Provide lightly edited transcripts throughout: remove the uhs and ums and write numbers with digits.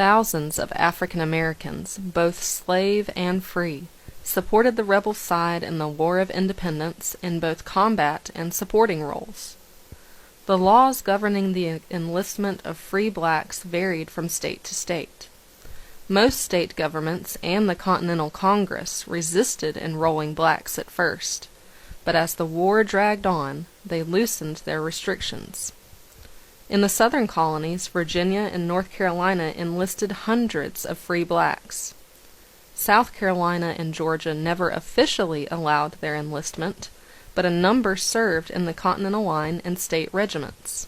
Thousands of African Americans, both slave and free, supported the rebel side in the War of Independence in both combat and supporting roles. The laws governing the enlistment of free blacks varied from state to state. Most state governments and the Continental Congress resisted enrolling blacks at first, but as the war dragged on, they loosened their restrictions. In the southern colonies, Virginia and North Carolina enlisted hundreds of free blacks. South Carolina and Georgia never officially allowed their enlistment, but a number served in the Continental Line and state regiments.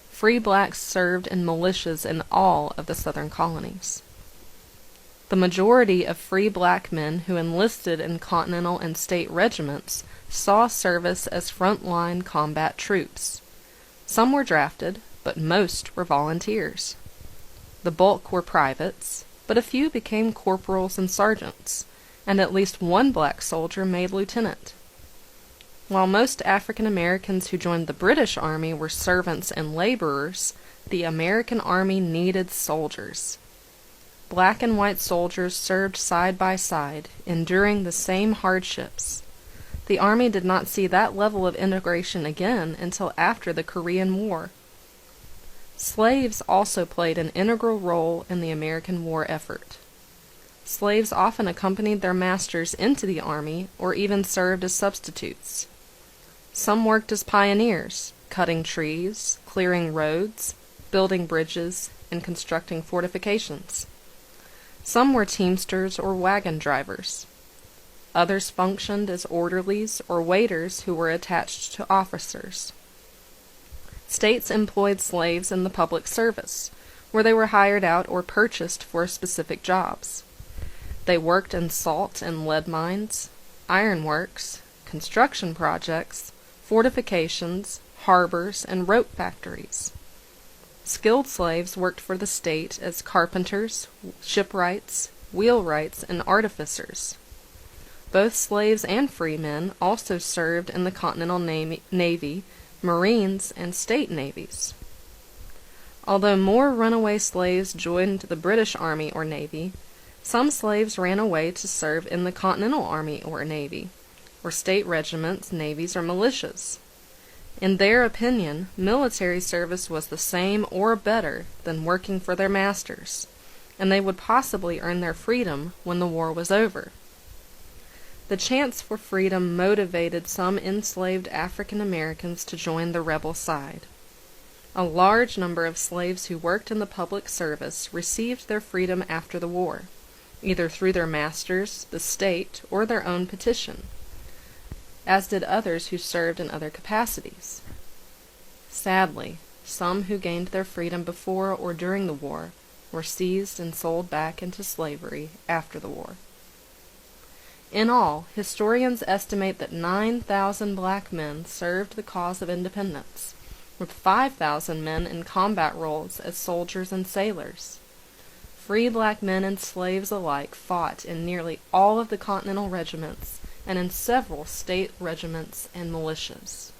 Free blacks served in militias in all of the southern colonies. The majority of free black men who enlisted in Continental and state regiments saw service as front-line combat troops. Some were drafted, but most were volunteers. The bulk were privates, but a few became corporals and sergeants, and at least one black soldier made lieutenant. While most African Americans who joined the British Army were servants and laborers, the American Army needed soldiers. Black and white soldiers served side by side, enduring the same hardships. The Army did not see that level of integration again until after the Korean War. Slaves also played an integral role in the American war effort. Slaves often accompanied their masters into the Army or even served as substitutes. Some worked as pioneers, cutting trees, clearing roads, building bridges, and constructing fortifications. Some were teamsters or wagon drivers. Others functioned as orderlies or waiters who were attached to officers. States employed slaves in the public service, where they were hired out or purchased for specific jobs. They worked in salt and lead mines, ironworks, construction projects, fortifications, harbors, and rope factories. Skilled slaves worked for the state as carpenters, shipwrights, wheelwrights, and artificers. Both slaves and free men also served in the Continental Navy, Marines, and state navies. Although more runaway slaves joined the British Army or Navy, some slaves ran away to serve in the Continental Army or Navy, or state regiments, navies, or militias. In their opinion, military service was the same or better than working for their masters, and they would possibly earn their freedom when the war was over. The chance for freedom motivated some enslaved African Americans to join the rebel side. A large number of slaves who worked in the public service received their freedom after the war, either through their masters, the state, or their own petition, as did others who served in other capacities. Sadly, some who gained their freedom before or during the war were seized and sold back into slavery after the war. In all, historians estimate that 9,000 black men served the cause of independence, with 5,000 men in combat roles as soldiers and sailors. Free black men and slaves alike fought in nearly all of the Continental regiments and in several state regiments and militias.